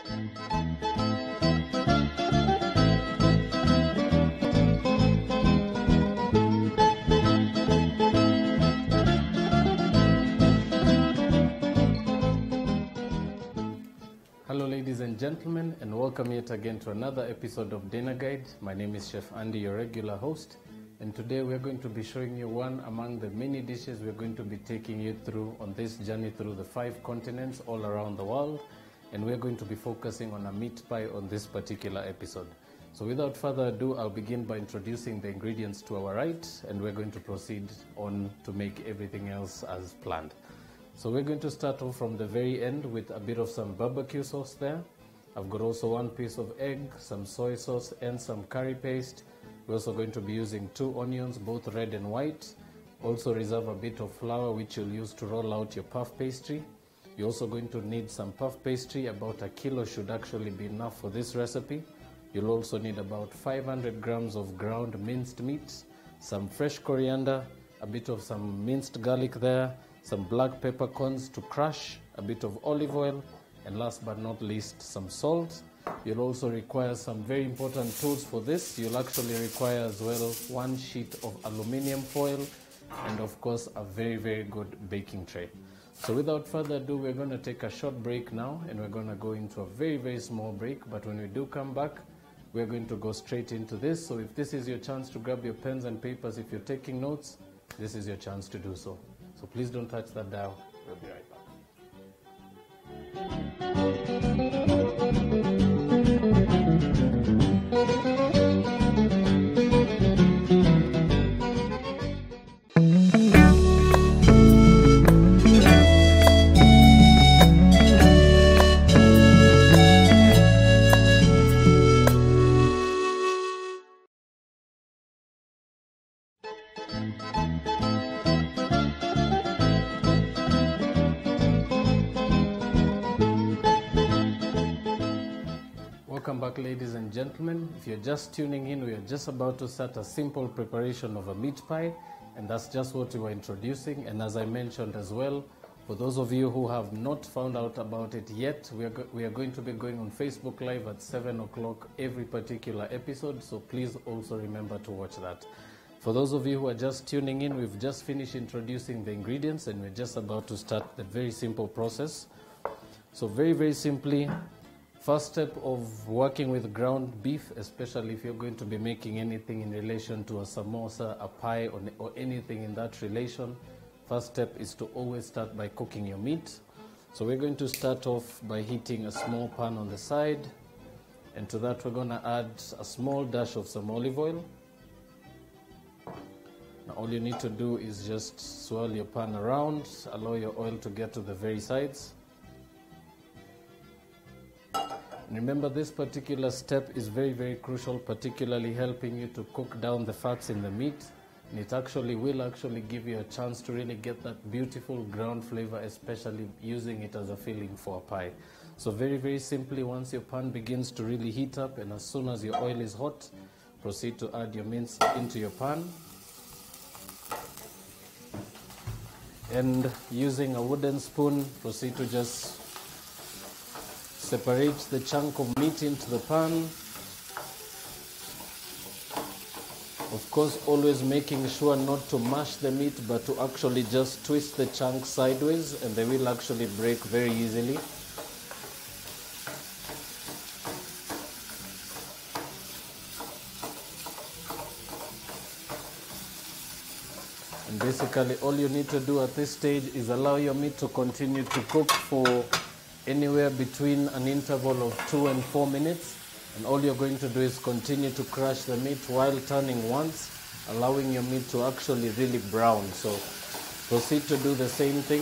Hello ladies and gentlemen, and welcome yet again to another episode of Dinner Guide. My name is Chef Andy, your regular host, and today we're going to be showing you one among the many dishes we're going to be taking you through on this journey through the 5 continents all around the world, and we're going to be focusing on a meat pie on this particular episode. So without further ado, I'll begin by introducing the ingredients to our right, and we're going to proceed on to make everything else as planned. So we're going to start off from the very end with a bit of some barbecue sauce there. I've got also 1 piece of egg, some soy sauce, and some curry paste. We're also going to be using 2 onions, both red and white. Also reserve a bit of flour which you'll use to roll out your puff pastry. You're also going to need some puff pastry. About 1 kilo should actually be enough for this recipe. You'll also need about 500 grams of ground minced meat, some fresh coriander, a bit of some minced garlic there, some black peppercorns to crush, a bit of olive oil, and last but not least, some salt. You'll also require some very important tools for this. You'll actually require as well 1 sheet of aluminium foil and of course a very good baking tray. So without further ado, we're going to take a short break now, and we're going to go into a very small break, but when we do come back, we're going to go straight into this. So if this is your chance to grab your pens and papers, if you're taking notes, this is your chance to do so. So please don't touch that dial. We'll be right back. Welcome back, ladies and gentlemen. If you're just tuning in, we are just about to start a simple preparation of a meat pie, and that's just what we were introducing. And as I mentioned as well, for those of you who have not found out about it yet, we are going to be going on Facebook Live at 7 o'clock every particular episode, so please also remember to watch that. For those of you who are just tuning in, we've just finished introducing the ingredients, and we're just about to start the very simple process. So very simply, first step of working with ground beef, especially if you're going to be making anything in relation to a samosa, a pie, or anything in that relation, first step is to always start by cooking your meat. So we're going to start off by heating a small pan on the side, and to that we're going to add a small dash of some olive oil. Now all you need to do is just swirl your pan around, allow your oil to get to the very sides. Remember, this particular step is very crucial, particularly helping you to cook down the fats in the meat, and it will give you a chance to really get that beautiful ground flavor, especially using it as a filling for a pie. So very simply, once your pan begins to really heat up, and as soon as your oil is hot, proceed to add your mince into your pan, and using a wooden spoon, proceed to just separate the chunk of meat into the pan. Of course, always making sure not to mash the meat, but to actually just twist the chunk sideways, and they will actually break very easily. And basically, all you need to do at this stage is allow your meat to continue to cook for anywhere between an interval of 2 and 4 minutes, and all you're going to do is continue to crush the meat while turning once, allowing your meat to actually really brown. So proceed to do the same thing.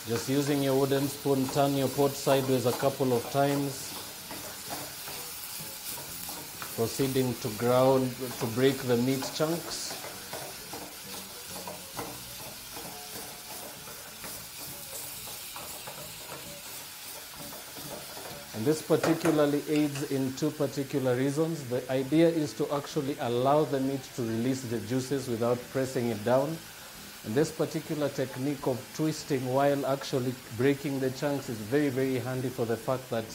Just using your wooden spoon, turn your pot sideways a couple of times, proceeding to break the meat chunks. And this particularly aids in 2 particular reasons. The idea is to actually allow the meat to release the juices without pressing it down. And this particular technique of twisting while actually breaking the chunks is very, very handy for the fact that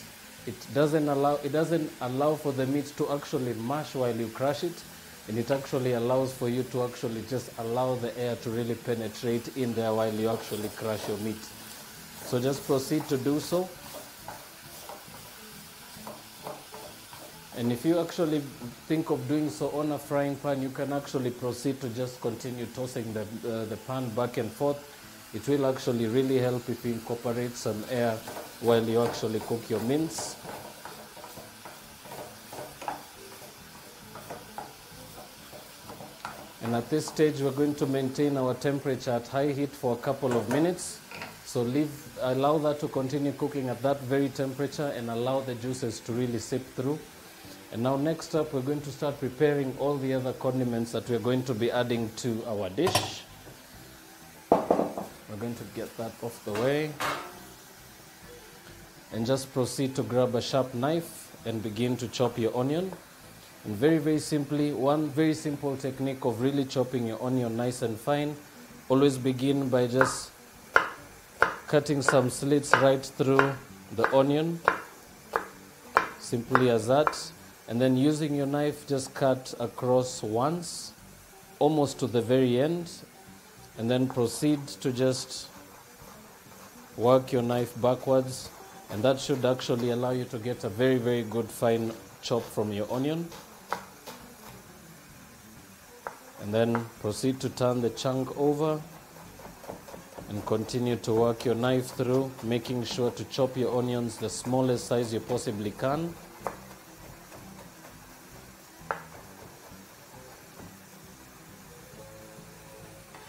it doesn't allow for the meat to actually mash while you crush it, and it actually allows for you to actually just allow the air to really penetrate in there while you actually crush your meat. So just proceed to do so. And if you actually think of doing so on a frying pan, you can actually proceed to just continue tossing the pan back and forth. It will actually really help if you incorporate some air while you actually cook your mince. And at this stage, we're going to maintain our temperature at high heat for a couple of minutes. So allow that to continue cooking at that very temperature and allow the juices to really seep through. And now next up, we're going to start preparing all the other condiments that we're going to be adding to our dish. We're going to get that off the way. And just proceed to grab a sharp knife and begin to chop your onion. And very, very simply, one very simple technique of really chopping your onion nice and fine. Always begin by just cutting some slits right through the onion. Simply as that. And then using your knife, just cut across once, almost to the very end. And then proceed to just work your knife backwards. And that should actually allow you to get a very, very good fine chop from your onion. And then proceed to turn the chunk over and continue to work your knife through, making sure to chop your onions the smallest size you possibly can.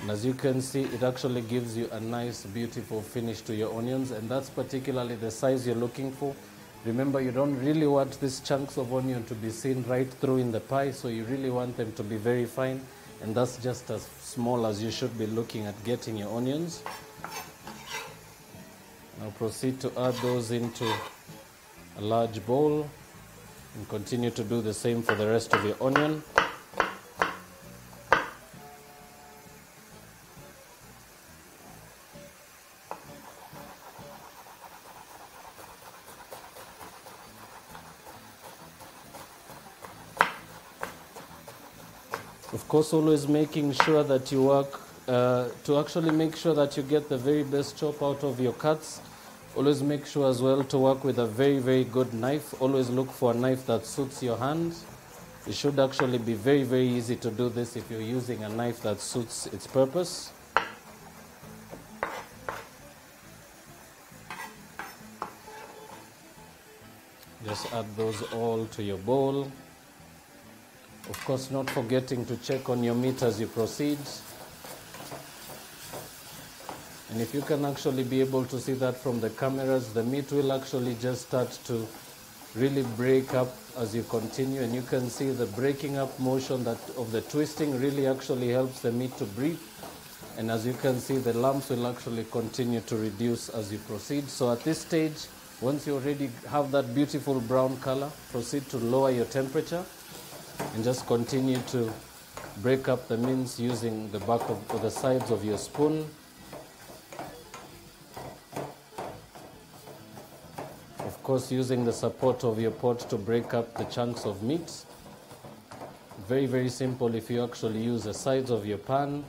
And as you can see, it actually gives you a nice, beautiful finish to your onions, and that's particularly the size you're looking for. Remember, you don't really want these chunks of onion to be seen right through in the pie, so you really want them to be very fine, and that's just as small as you should be looking at getting your onions. Now proceed to add those into a large bowl and continue to do the same for the rest of your onion. Of course, always making sure that you work to actually make sure that you get the very best chop out of your cuts. Always make sure as well to work with a very, very good knife. Always look for a knife that suits your hand. It should actually be very, very easy to do this if you're using a knife that suits its purpose. Just add those all to your bowl. Of course, not forgetting to check on your meat as you proceed. And if you can actually be able to see that from the cameras, the meat will actually just start to really break up as you continue. And you can see the breaking up motion of the twisting really actually helps the meat to breathe. And as you can see, the lumps will actually continue to reduce as you proceed. So at this stage, once you already have that beautiful brown color, proceed to lower your temperature. And just continue to break up the mince using the back or the sides of your spoon. Of course, using the support of your pot to break up the chunks of meat. Very, very simple if you actually use the sides of your pan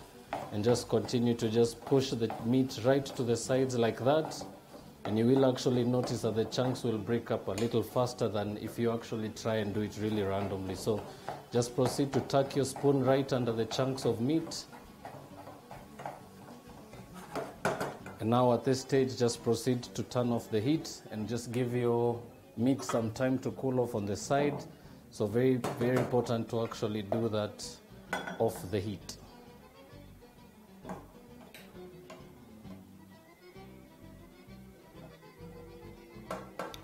and just continue to just push the meat right to the sides like that. And you will actually notice that the chunks will break up a little faster than if you actually try and do it really randomly. So just proceed to tuck your spoon right under the chunks of meat. And now at this stage, just proceed to turn off the heat and just give your meat some time to cool off on the side. So very, very important to actually do that off the heat.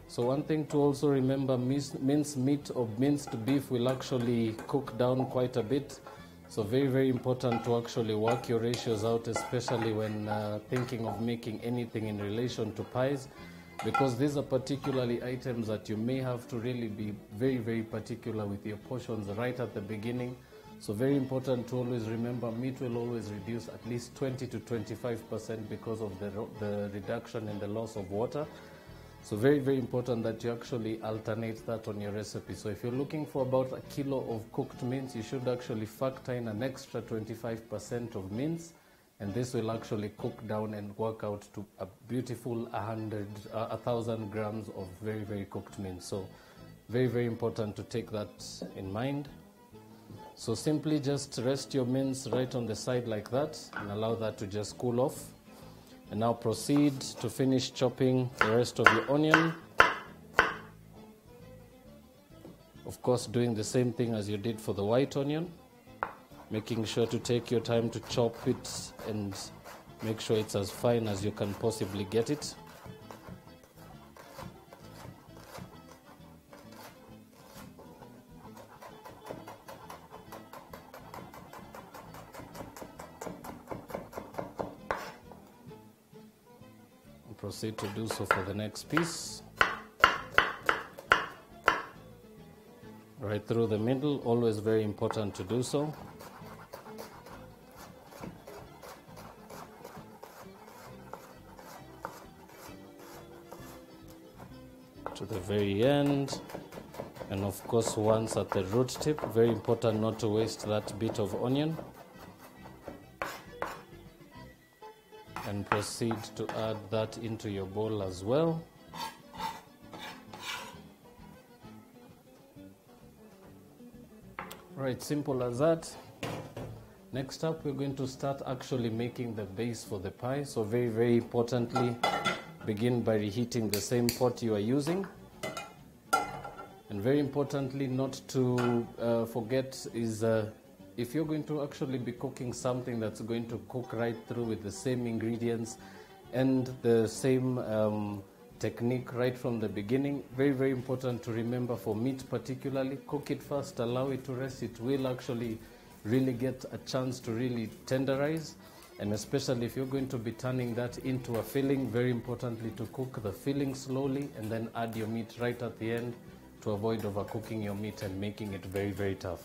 So one thing to also remember, minced meat or minced beef will actually cook down quite a bit. So very, very important to actually work your ratios out, especially when thinking of making anything in relation to pies, because these are particularly items that you may have to really be very, very particular with your portions right at the beginning. So very important to always remember, meat will always reduce at least 20 to 25% because of the reduction in the loss of water. So very, very important that you actually alternate that on your recipe. So if you're looking for about a kilo of cooked mince, you should actually factor in an extra 25% of mince, and this will actually cook down and work out to a beautiful 1,000 grams of very, very cooked mince. So very, very important to take that in mind. So simply just rest your mince right on the side like that and allow that to just cool off. And now proceed to finish chopping the rest of your onion. Of course, doing the same thing as you did for the white onion, making sure to take your time to chop it and make sure it's as fine as you can possibly get it. Proceed to do so for the next piece. Right through the middle, always very important to do so. To the very end, and of course once at the root tip, very important not to waste that bit of onion. And proceed to add that into your bowl as well. Right, simple as that. Next up, we're going to start actually making the base for the pie. So very, very importantly, begin by reheating the same pot you are using. And very importantly, not to forget is if you're going to actually be cooking something that's going to cook right through with the same ingredients and the same technique right from the beginning, very, very important to remember for meat particularly, cook it first, allow it to rest. It will actually really get a chance to really tenderize, and especially if you're going to be turning that into a filling, very importantly to cook the filling slowly and then add your meat right at the end to avoid overcooking your meat and making it very, very tough.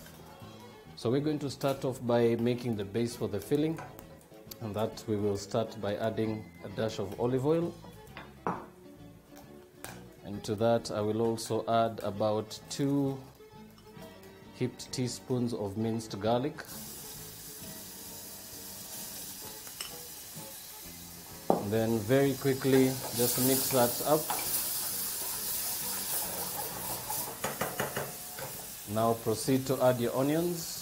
So we're going to start off by making the base for the filling, and that we will start by adding a dash of olive oil. And to that I will also add about 2 heaped teaspoons of minced garlic. And then very quickly just mix that up. Now proceed to add your onions.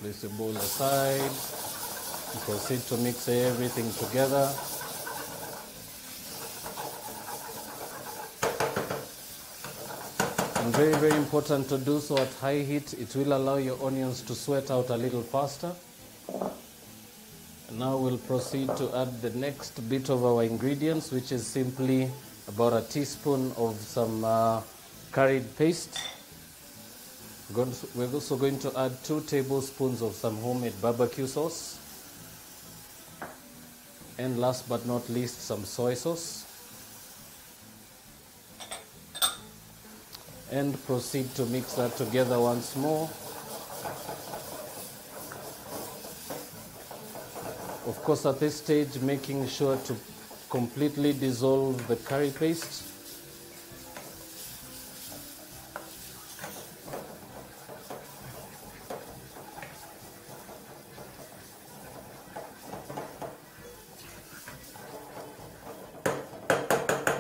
Place your bowl aside and proceed to mix everything together. And very, very important to do so at high heat. It will allow your onions to sweat out a little faster. And now we'll proceed to add the next bit of our ingredients, which is simply about a teaspoon of some curried paste. We're also going to add 2 tablespoons of some homemade barbecue sauce. And last but not least, some soy sauce. And proceed to mix that together once more. Of course, at this stage, making sure to completely dissolve the curry paste.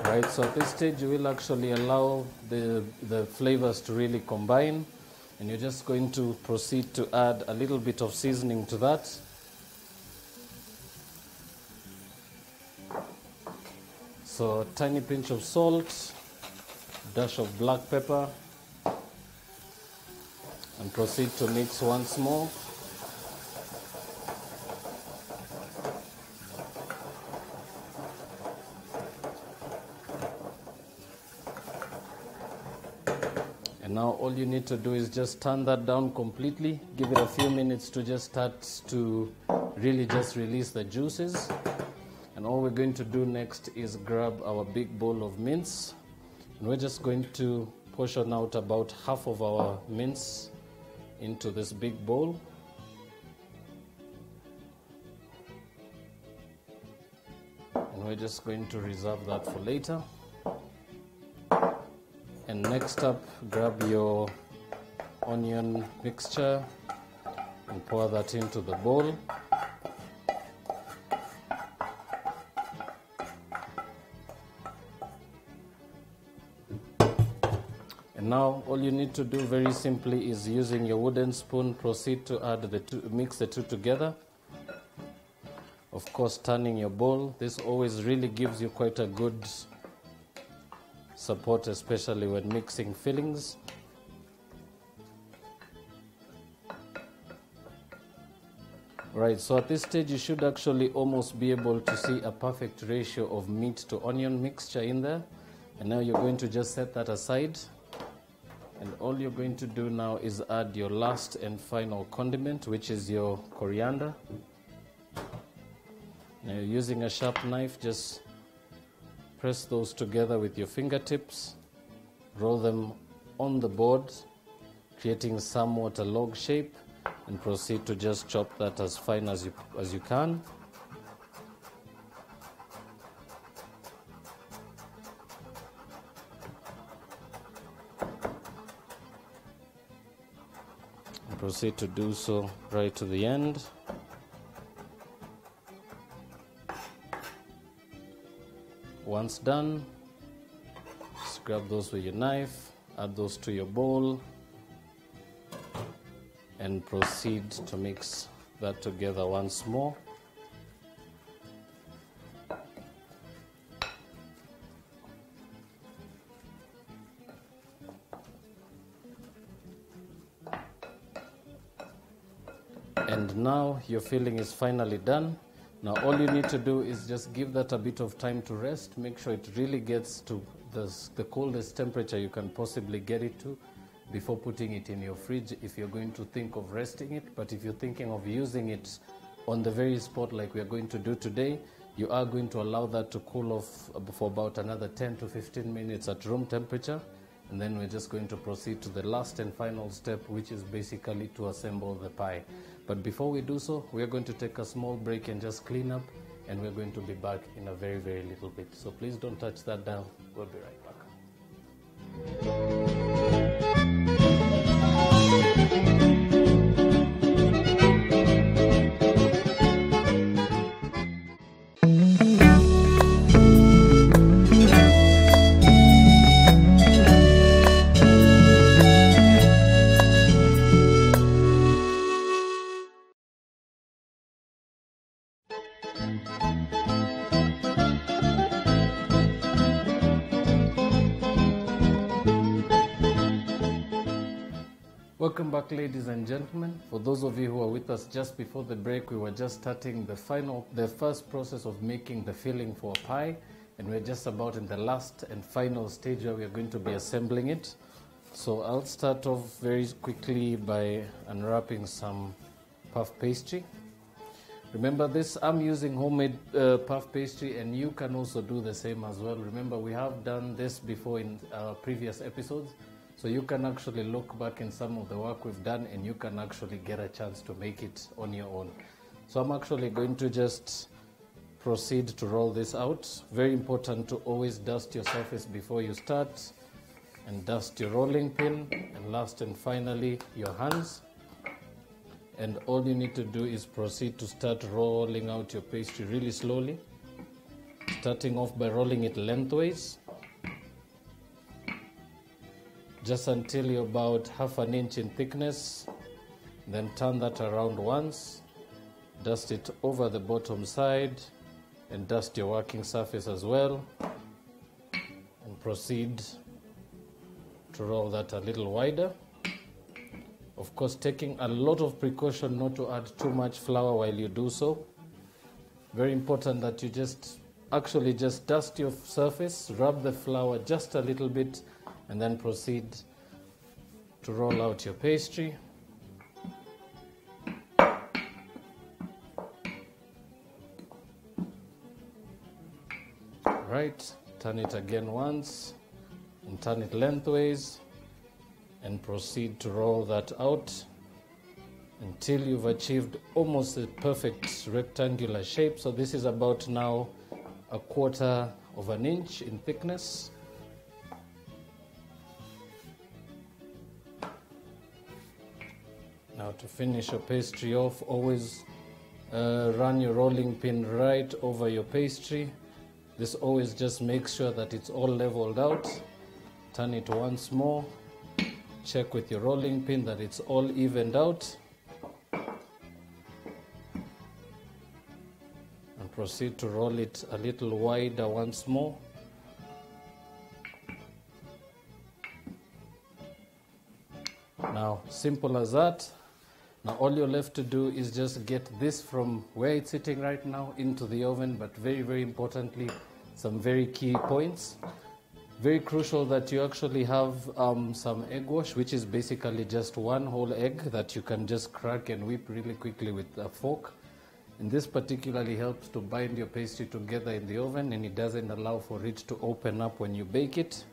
Right, so at this stage you will actually allow the flavors to really combine, and you're just going to proceed to add a little bit of seasoning to that. So a tiny pinch of salt, dash of black pepper, and proceed to mix once more. And now all you need to do is just turn that down completely. Give it a few minutes to just start to really just release the juices. And all we're going to do next is grab our big bowl of mince, and we're just going to portion out about half of our mince into this big bowl. And we're just going to reserve that for later. And next up, grab your onion mixture and pour that into the bowl. And now all you need to do very simply is, using your wooden spoon, proceed to add mix the two together. Of course, turning your bowl. This always really gives you quite a good support, especially when mixing fillings. Right, so at this stage you should actually almost be able to see a perfect ratio of meat to onion mixture in there. And now you're going to just set that aside. And all you're going to do now is add your last and final condiment, which is your coriander. Now, using a sharp knife, just press those together with your fingertips, roll them on the board, creating somewhat a log shape, and proceed to just chop that as fine as you can. And proceed to do so right to the end. Once done, just grab those with your knife, add those to your bowl, and proceed to mix that together once more. And now your filling is finally done. Now all you need to do is just give that a bit of time to rest. Make sure it really gets to the coldest temperature you can possibly get it to before putting it in your fridge, if you're going to think of resting it. But if you're thinking of using it on the very spot like we're going to do today, you are going to allow that to cool off for about another 10 to 15 minutes at room temperature. And then we're just going to proceed to the last and final step, which is basically to assemble the pie. But before we do so, we're going to take a small break and just clean up, and we're going to be back in a very, very little bit. So please don't touch that dial. We'll be right back. Welcome back, ladies and gentlemen. For those of you who are with us just before the break, we were just starting the first process of making the filling for a pie, and we're just about in the last and final stage where we're going to be assembling it. So I'll start off very quickly by unwrapping some puff pastry. Remember this, I'm using homemade puff pastry, and you can also do the same as well. Remember, we have done this before in previous episodes. So you can actually look back in some of the work we've done, and you can actually get a chance to make it on your own. So I'm actually going to just proceed to roll this out. Very important to always dust your surface before you start, and dust your rolling pin, and last and finally your hands. And all you need to do is proceed to start rolling out your pastry really slowly, starting off by rolling it lengthways, just until you're about half an inch in thickness. Then turn that around once, dust it over the bottom side, and dust your working surface as well, and proceed to roll that a little wider. Of course, taking a lot of precaution not to add too much flour while you do so. Very important that you just dust your surface, rub the flour just a little bit, and then proceed to roll out your pastry. right, turn it again once, and turn it lengthways, and proceed to roll that out until you've achieved almost a perfect rectangular shape. So this is about now 1/4 of an inch in thickness. Now to finish your pastry off, always run your rolling pin right over your pastry. This always just makes sure that it's all leveled out. Turn it once more. Check with your rolling pin that it's all evened out. And proceed to roll it a little wider once more. Now, simple as that. Now all you're left to do is just get this from where it's sitting right now into the oven, but very, very importantly, some very key points. Very crucial that you actually have some egg wash, which is basically just one whole egg that you can just crack and whip really quickly with a fork. And this particularly helps to bind your pastry together in the oven, and it doesn't allow for it to open up when you bake it.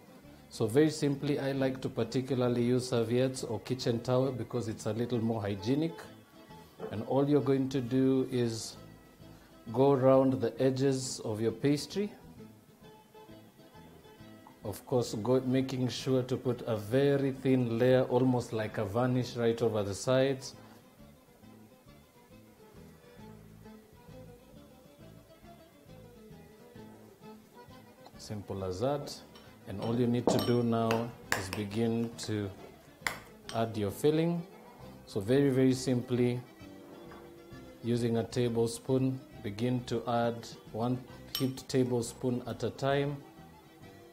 So very simply, I like to particularly use serviettes or kitchen towel because it's a little more hygienic. And all you're going to do is go around the edges of your pastry. Of course, making sure to put a very thin layer, almost like a varnish, right over the sides. Simple as that. And all you need to do now is begin to add your filling. So very, very simply, using a tablespoon, begin to add 1 heaped tablespoon at a time.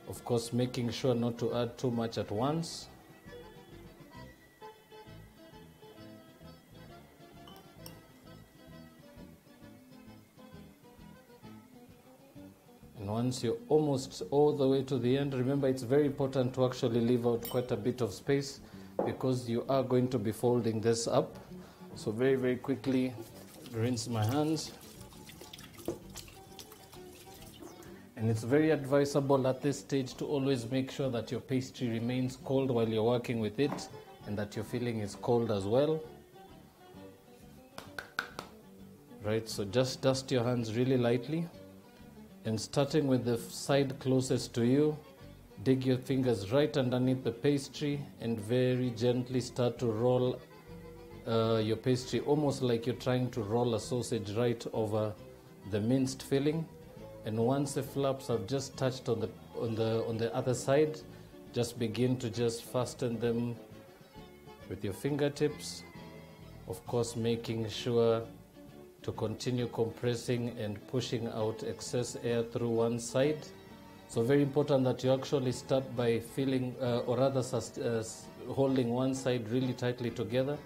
Of course, making sure not to add too much at once. And once you're almost all the way to the end, remember it's very important to actually leave out quite a bit of space because you are going to be folding this up. So very, very quickly, rinse my hands. And it's very advisable at this stage to always make sure that your pastry remains cold while you're working with it and that your filling is cold as well. Right, so just dust your hands really lightly. And starting with the side closest to you, dig your fingers right underneath the pastry and very gently start to roll your pastry, almost like you're trying to roll a sausage right over the minced filling. And once the flaps have just touched on the other side, just begin to just fasten them with your fingertips. Of course, making sure to continue compressing and pushing out excess air through one side. So very important that you actually start by filling or rather holding one side really tightly together,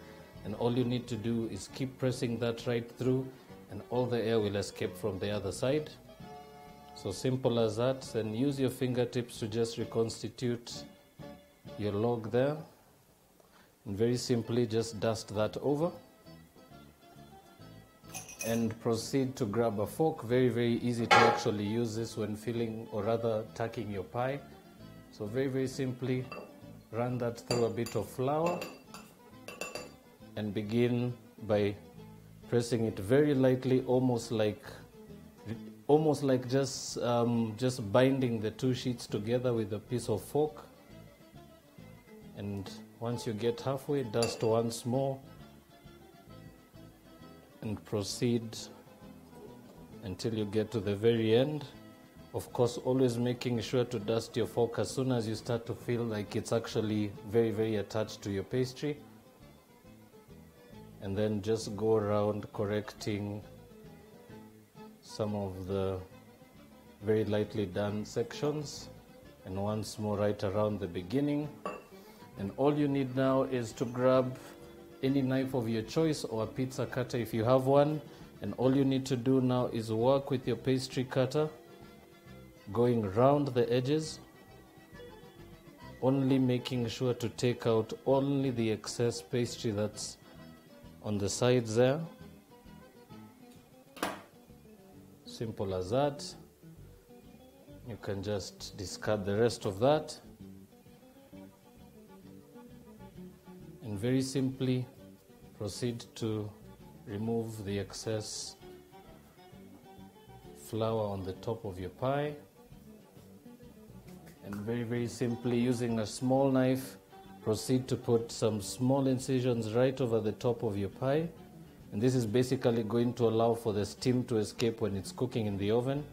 and all you need to do is keep pressing that right through and all the air will escape from the other side. So simple as that. And use your fingertips to just reconstitute your log there, and very simply just dust that over and proceed to grab a fork. Very, very easy to actually use this when filling or rather tucking your pie. So very, very simply run that through a bit of flour and begin by pressing it very lightly, almost like just binding the two sheets together with a piece of fork. And once you get halfway, dust once more and proceed until you get to the very end. Of course, always making sure to dust your fork as soon as you start to feel like it's actually very, very attached to your pastry. And then just go around correcting some of the very lightly done sections, and once more right around the beginning. And all you need now is to grab any knife of your choice or a pizza cutter if you have one, and all you need to do now is work with your pastry cutter, going round the edges, only making sure to take out only the excess pastry that's on the sides there. Simple as that. You can just discard the rest of that. And very simply proceed to remove the excess flour on the top of your pie. And very simply, using a small knife, proceed to put some small incisions right over the top of your pie. And this is basically going to allow for the steam to escape when it's cooking in the oven.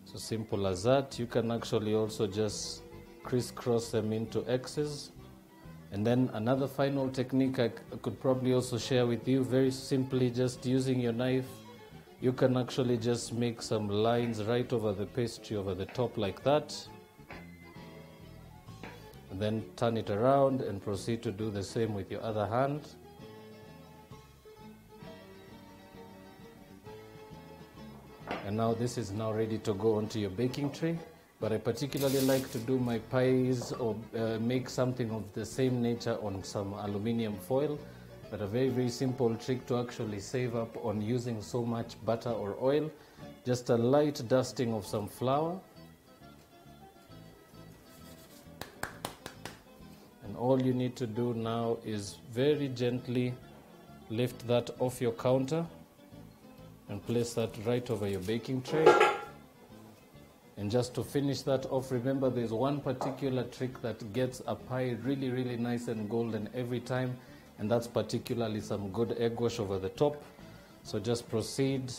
So simple as that. You can actually also just crisscross them into X's. And then another final technique I could probably also share with you, very simply, just using your knife, you can actually just make some lines right over the pastry over the top like that. And then turn it around and proceed to do the same with your other hand. And now this is now ready to go onto your baking tray. But I particularly like to do my pies or make something of the same nature on some aluminium foil. But a very simple trick to actually save up on using so much butter or oil. Just a light dusting of some flour. And all you need to do now is very gently lift that off your counter and place that right over your baking tray. And just to finish that off, remember there's one particular trick that gets a pie really nice and golden every time, and that's particularly some good egg wash over the top. So just proceed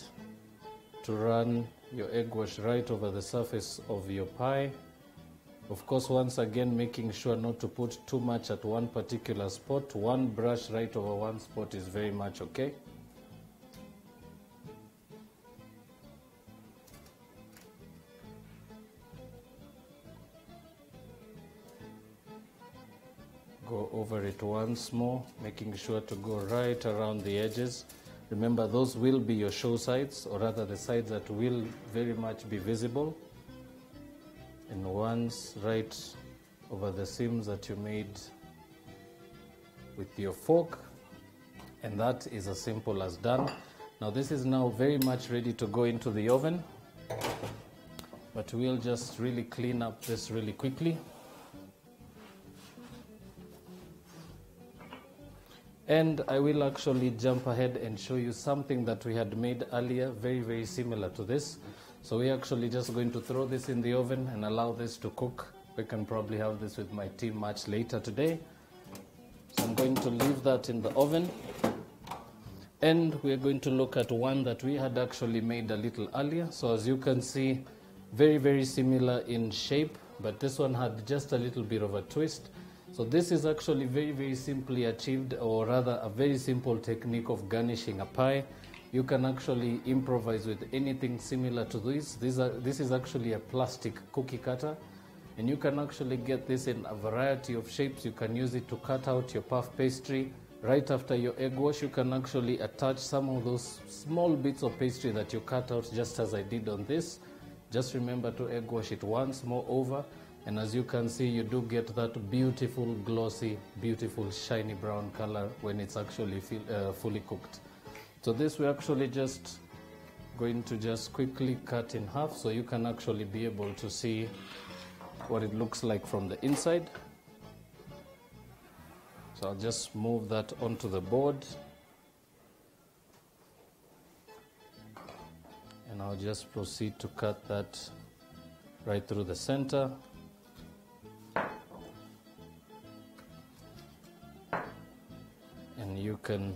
to run your egg wash right over the surface of your pie. Of course, once again, making sure not to put too much at one particular spot. One brush right over one spot is very much okay. Go over it once more, making sure to go right around the edges. Remember, those will be your show sides, or rather the sides that will very much be visible. And once right over the seams that you made with your fork. And that is as simple as done. Now this is now very much ready to go into the oven. But we'll just really clean up this really quickly. And I will actually jump ahead and show you something that we had made earlier, very similar to this. So we're actually just going to throw this in the oven and allow this to cook. We can probably have this with my team much later today. So I'm going to leave that in the oven. And we're going to look at one that we had actually made a little earlier. So as you can see, very similar in shape, but this one had just a little bit of a twist. So this is actually very simply achieved, or rather a very simple technique of garnishing a pie. You can actually improvise with anything similar to this. This is actually a plastic cookie cutter, and you can actually get this in a variety of shapes. You can use it to cut out your puff pastry. Right after your egg wash, you can actually attach some of those small bits of pastry that you cut out, just as I did on this. Just remember to egg wash it once more over. And as you can see, you do get that beautiful, glossy, beautiful, shiny brown color when it's actually fully cooked. So this we're actually just going to just quickly cut in half so you can actually be able to see what it looks like from the inside. So I'll just move that onto the board. And I'll just proceed to cut that right through the center. And you can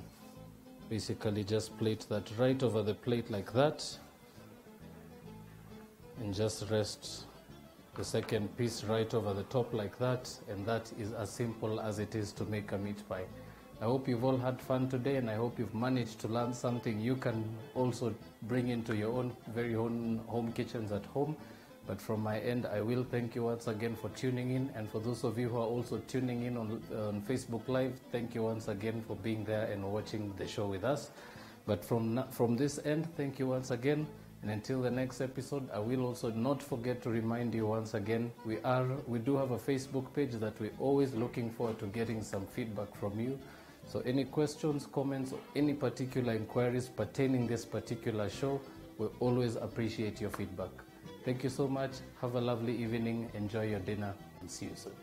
basically just plate that right over the plate like that, and just rest the second piece right over the top like that, and that is as simple as it is to make a meat pie. I hope you've all had fun today, and I hope you've managed to learn something you can also bring into your own very own home kitchens at home. But from my end, I will thank you once again for tuning in. And for those of you who are also tuning in on Facebook Live, thank you once again for being there and watching the show with us. But from this end, thank you once again. And until the next episode, I will also not forget to remind you once again, we do have a Facebook page that we're always looking forward to getting some feedback from you. So any questions, comments, or any particular inquiries pertaining this particular show, We always appreciate your feedback. Thank you so much. Have a lovely evening. Enjoy your dinner and see you soon.